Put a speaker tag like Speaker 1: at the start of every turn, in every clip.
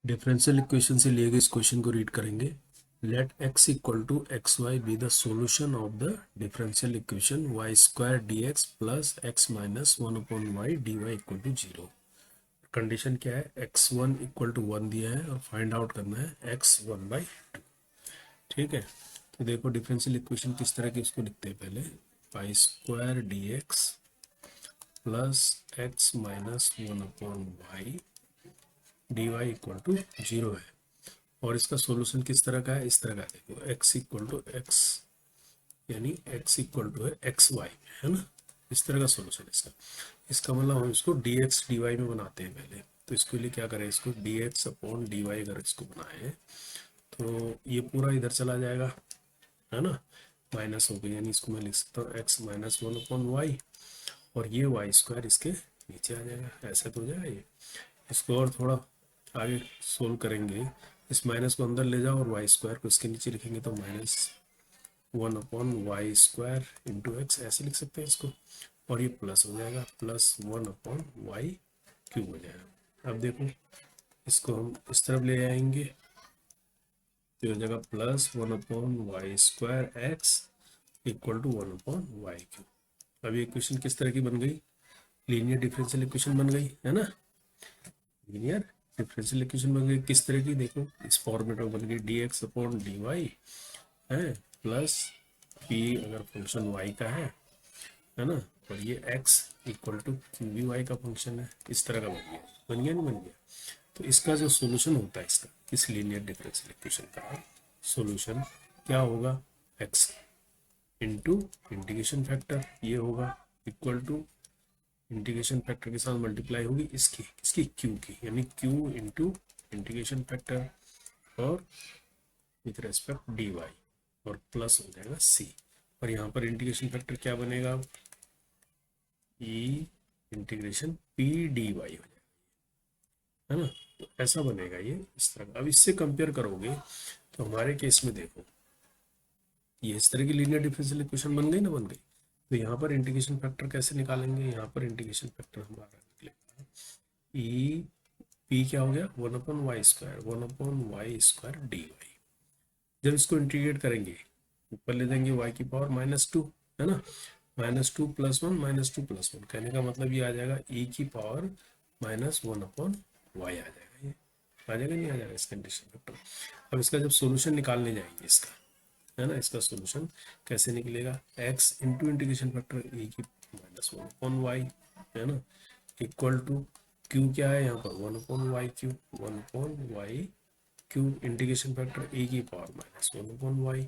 Speaker 1: Differential equation से लिए गए इस क्वेश्चन को रीड करेंगे। Let x equal to X Y be the solution of the differential equation Y square D X plus X minus one upon Y D Y equal to zero. Condition क्या है, x1 equal to 1 दिया है और find out करना है x1/2। ठीक है, तो देखो डिफरेंशियल इक्वेशन किस तरह की उसको लिखते हैं। पहले Y square D X plus X minus one upon Y D Y equal to zero है। और इसका सॉल्यूशन किस तरह का है, इस तरह का है। देखो x इक्वल टू एक्स यानी x इक्वल टू है एक्स वाई, है ना। इस तरह का सॉल्यूशन इसका मतलब हम इसको dx dy में बनाते हैं पहले। तो इसके लिए क्या करें, इसको dx अपॉन dy अगर इसको बनाए तो ये पूरा इधर चला जाएगा, है ना, माइनस हो गया। यानी इसको मैं लिख सकता हूँ x minus one upon Y और ये वाई स्क्वायर इसके नीचे आ जाएगा। ऐसा तो हो जाएगा ये। इसको और थोड़ा आगे सोल्व करेंगे, इस माइनस को अंदर ले जाओ और वाई स्क्वायर को इसके नीचे लिखेंगे तो minus one upon Y square into X ऐसे लिख सकते हैं इसको। और ये प्लस हो जाएगा, plus one upon Y cube हो जाएगा। अब देखो इसको हम इस तरफ ले आएंगे तो हो जाएगा plus one upon Y square X equal to one upon Y cube. अब ये इक्वेशन किस तरह की बन गई, लीनियर डिफरेंशियल इक्वेशन बन गई, है ना। लीनियर डिफरेंशियल इक्वेशन बन गई किस तरह की, देखो इस फॉर्मेट में बन गई D X upon D Y है प्लस पी अगर फंक्शन वाई का है ना, और ये x इक्वल टू क्यू भी वाई का फंक्शन है। इस तरह का बन गया नहीं बन गया। तो इसका जो सोल्यूशन होता है इसका, इस लीनियर डिफरेंशियल इक्वेशन का सोल्यूशन क्या होगा, x इंटू इंटीग्रेशन फैक्टर ये होगा इक्वल टू इंटीग्रेशन फैक्टर के साथ मल्टीप्लाई होगी इसकी q की, यानी q इंटू इंटीग्रेशन फैक्टर और विथ रेस्पेक्ट डी वाई और प्लस हो जाएगा c। और यहाँ पर इंटीग्रेशन फैक्टर क्या बनेगा, ई इंटीग्रेशन पी डी वाई हो जाएगा, है ना। तो ऐसा बनेगा ये इस तरह का। अब इससे कंपेयर करोगे तो हमारे केस में देखो ये इस तरह की लीनियर डिफरेंशियल इक्वेशन बन गई ना, बन गई। तो यहाँ पर इंटीग्रेशन फैक्टर कैसे निकालेंगे, यहाँ पर इंटीग्रेशन फैक्टर हमारा निकलेगा ई पी क्या हो गया, one upon Y square D Y. जब इसको इंटीग्रेट करेंगे ऊपर ले जाएंगे y की पावर -2, है ना, -2 + 1 -2 + 1 कहने का मतलब ये आ जाएगा e की पावर -1 अपॉन वाई आ जाएगा। ये आ जाएगा नहीं आ जाएगा इस कंडीशन फैक्टर। अब इसका जब सॉल्यूशन निकालने जाएंगे इसका, है ना, इसका सॉल्यूशन कैसे निकलेगा, x into integration factor e की -1 अपॉन वाई, है ना, इक्वल टू q क्या है यहाँ पर 1 upon Y Q, 1 upon Y cube integration factor e की पावर -1 अपॉन वाई,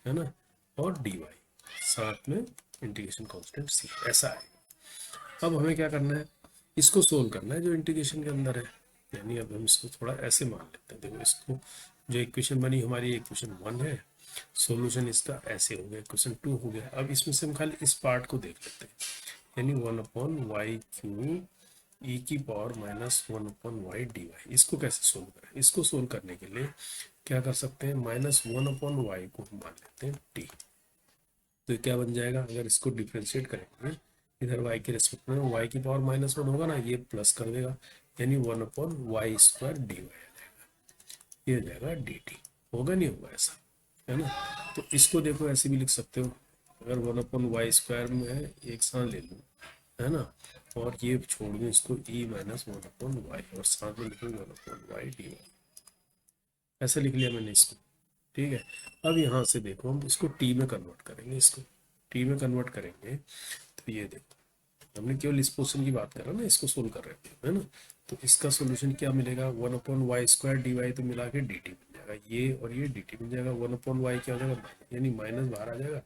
Speaker 1: है ना, और डी वाई साथ में इंटीग्रेशन कांस्टेंट c ऐसा है। अब हमें क्या करना है, इसको सोल्व करना है जो इंटीग्रेशन के अंदर है। यानी अब हम इसको थोड़ा ऐसे मान लेते हैं। देखो इसको जो इक्वेशन बनी हमारी इक्वेशन 1 है, सॉल्यूशन इसका ऐसे हो गया, इक्वेशन 2 हो गया। अब इसमें से हम खाली इस पार्ट को देख लेते हैं, यानी 1 अपॉन वाई क्यूब ई की power -1 upon Y D Y. इसको कैसे सोल्व करें, इसको सोल्व करने के लिए क्या कर सकते हैं, -1 अपॉन वाई को हम मान लेते हैं टी। तो क्या बन जाएगा, अगर इसको डिफ्रेंशिएट करेंगे इधर y के रेस्पेक्ट में, y की पावर -1 होगा ना, ये प्लस कर देगा, यानी 1 upon Y square D Y आ जाएगा। ये हो जाएगा डी टी। होगा नहीं होगा ऐसा, है ना। तो इसको देखो ऐसे भी लिख सकते हो, अगर 1 अपॉन वाई स्क्वायर में है एक साथ ले लो, है ना, और ये छोड़ दूँ इसको e -1 अपॉन वाई और साथ में लिखूँ 1 अपॉन वाई डी वाई। ऐसा लिख लिया मैंने इसको, ठीक है। अब यहाँ से देखो हम इसको टी में कन्वर्ट करेंगे, इसको टी में कन्वर्ट करेंगे तो ये देखो हमने केवल इस पोर्शन की बात करा ना, इसको सोल्व कर रहे थे, है ना। तो इसका सोल्यूशन क्या मिलेगा, 1 upon Y square D Y तो मिला के डी टी मिल जाएगा, ये और ये डी टी मिल जाएगा। 1 अपॉन वाई क्या हो जाएगा, यानी माइनस बाहर आ जाएगा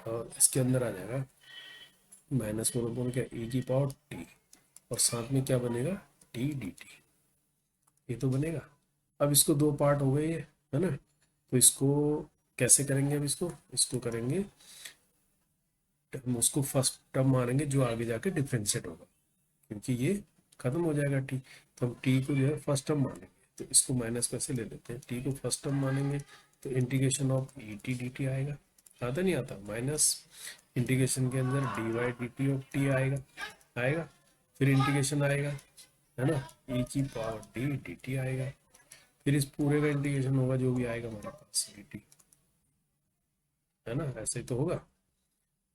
Speaker 1: और इसके अंदर आ जाएगा -1 अपॉन क्या e की पावर टी और साथ में क्या बनेगा टी डी टी, ये तो बनेगा। अब इसको दो पार्ट हो गए ये, है ना। तो इसको कैसे करेंगे, अब इसको करेंगे, हम उसको फर्स्ट टर्म मानेंगे जो आगे जाके डिफ्रेंशिएट होगा, क्योंकि ये खत्म हो जाएगा टी। तो हम टी को जो है फर्स्ट टर्म मानेंगे, तो इसको माइनस कैसे ले लेते हैं, टी को फर्स्ट टर्म मानेंगे तो integration of E T D T आएगा, आता नहीं आता, माइनस इंटीग्रेशन के अंदर D Y D T of T आएगा आएगा, फिर इंटीग्रेशन आएगा, है ना, ई की पावर डी डी टी आएगा, फिर इस पूरे का इंटीग्रेशन होगा जो भी आएगा हमारे पास dt, है ना, ऐसे ही तो होगा।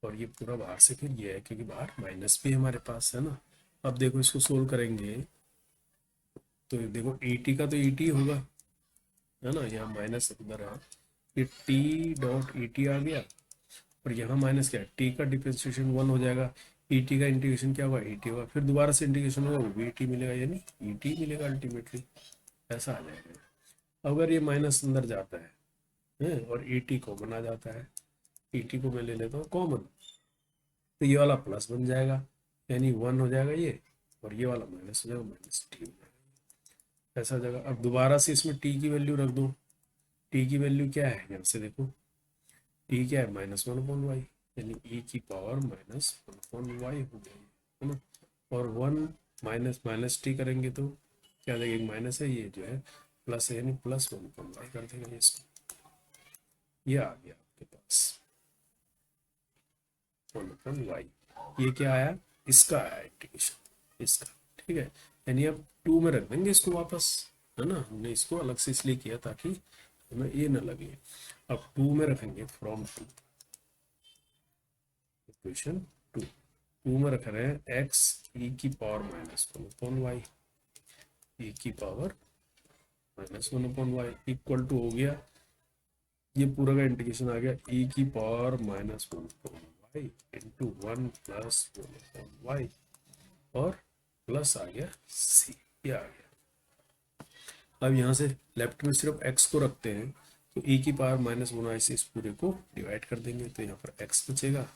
Speaker 1: और ये पूरा बाहर से फिर ये है क्योंकि बाहर माइनस भी हमारे पास है ना। अब देखो इसको सोल्व करेंगे तो देखो ईटी का तो ईटी होगा, है ना, यहाँ माइनस उधर है, ये टी डॉट ईटी आ गया, और यहाँ माइनस क्या है, टी का डिफ्रेंशिएशन 1 हो जाएगा, ईटी का इंटीग्रेशन क्या होगा, ईटी होगा, फिर दोबारा से इंटीग्रेशन होगा वो भी ईटी मिलेगा, यानी ईटी मिलेगा अल्टीमेटली, ऐसा आ जाएगा। अगर ये माइनस अंदर जाता है और ईटी कॉमन आ जाता है, ईटी को मैं ले लेता हूँ कॉमन, तो ये वाला प्लस बन जाएगा, यानी 1 हो जाएगा ये, और ये वाला माइनस हो जाएगा, माइनस टी हो जाएगा, ऐसा हो जाएगा। अब दोबारा से इसमें टी की वैल्यू रख दो, टी की वैल्यू क्या है, यहाँ से देखो टी क्या है, -1/y, यानी e की पावर -1/y हो गई, है ना। और 1 माइनस माइनस टी करेंगे तो क्या आ जाएगा, माइनस है, ये जो है प्लस है, यानी +1/y कर देंगे इसको, ये आ गया आपके पास 1/y। ये क्या आया, इसका आया इंटीग्रेशन, इसका, ठीक है। यानी अब 2 में रख देंगे इसको वापस, है ना, हमने इसको अलग से इसलिए किया ताकि हमें ये ना लगे। अब 2 में रखेंगे, फ्रॉम 2, इक्वेशन 2 में रख रहे हैं x e की पावर -1/y, e की पावर -1/y इक्वल टू हो गया, ये पूरा का इंटीग्रेशन आ गया e की पावर -1/y इंटू 1 + 1/y, और प्लस आ गया c, ये आ गया। अब यहाँ से लेफ्ट में सिर्फ x को रखते हैं, तो e की पावर -1y से इस पूरे को डिवाइड कर देंगे, तो यहाँ पर x बचेगा,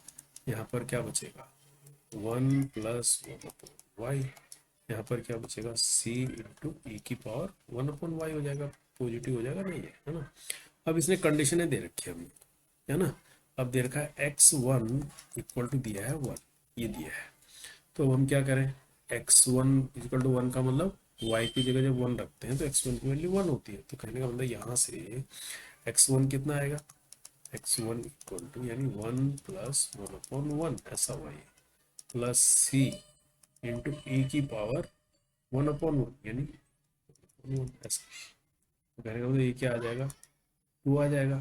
Speaker 1: यहाँ पर क्या बचेगा 1 + 1/y, यहाँ पर क्या बचेगा c इंटू ई की पावर 1/y हो जाएगा, पॉजिटिव हो जाएगा, नहीं है ना। अब इसने कंडीशनें दे रखी है हमें, है ना। अब दे रखा है x1 इक्वल टू दिया है 1, ये दिया है, तो हम क्या करें, x1 इक्वल टू 1 का मतलब y की जगह जब 1 रखते हैं तो x1 की वैल्यू 1 होती है, तो कहने का मतलब यहाँ से x1 कितना आएगा, x1 इक्वल टू यानी 1 + 1/1 ऐसा हुआ ये, प्लस सी इंटू ई की पावर 1/1 यानी 1 ऐसा, तो कहने का मतलब ये क्या आ जाएगा 2 आ जाएगा,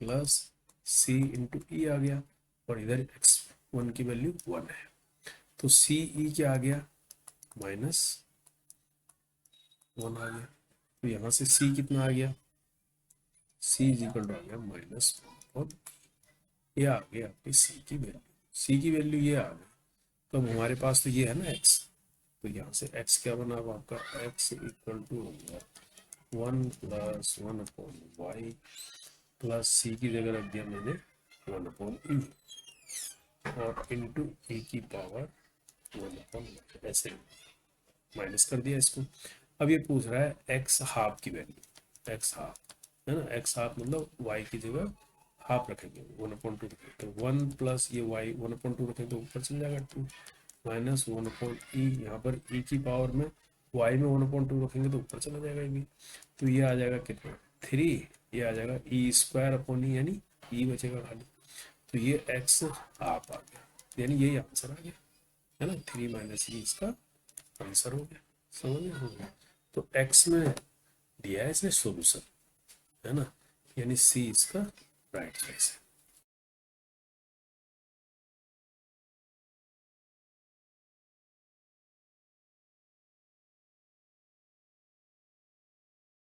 Speaker 1: प्लस सी इंटू ई आ गया, और इधर x1 की वैल्यू 1 है, तो सी ई क्या आ गया -1 आ गया, तो यहाँ से सी कितना आ गया, सी इज इक्वल टू आ गया -1, और ये आ गई आपकी सी की वैल्यू, सी की वैल्यू ये आ गई। तो अब हमारे पास तो ये है ना x, तो यहाँ से x क्या बना हुआ आपका, x इक्वल टू हो गया 1 + 1/y, प्लस सी की जगह रख दिया मैंने 1/e, और इंटू e की पावर 1/y, ऐसे माइनस कर दिया इसको। अब ये पूछ रहा है x हाफ की वैल्यू, x हाफ, है ना, x हाफ मतलब y की जगह हाफ रखेंगे 1/2 रखेंगे, तो 1 प्लस ये y 1/2 रखेंगे तो ऊपर चल जाएगा 2 माइनस 1/e, यहाँ पर e की पावर में y में 1/2 रखेंगे तो ऊपर चला जाएगा ये भी, तो ये आ जाएगा कितना 3, ये आ जाएगा e²/e, यानी e बचेगा खाली, तो ये x हाफ आ गया, यानी यही आंसर आ गया, है ना, 3 - e इसका आंसर हो गया, समझ में हो गया। तो x में दिया है इसने सोल्यूशन, है ना, यानी सी इसका राइट चॉइस है।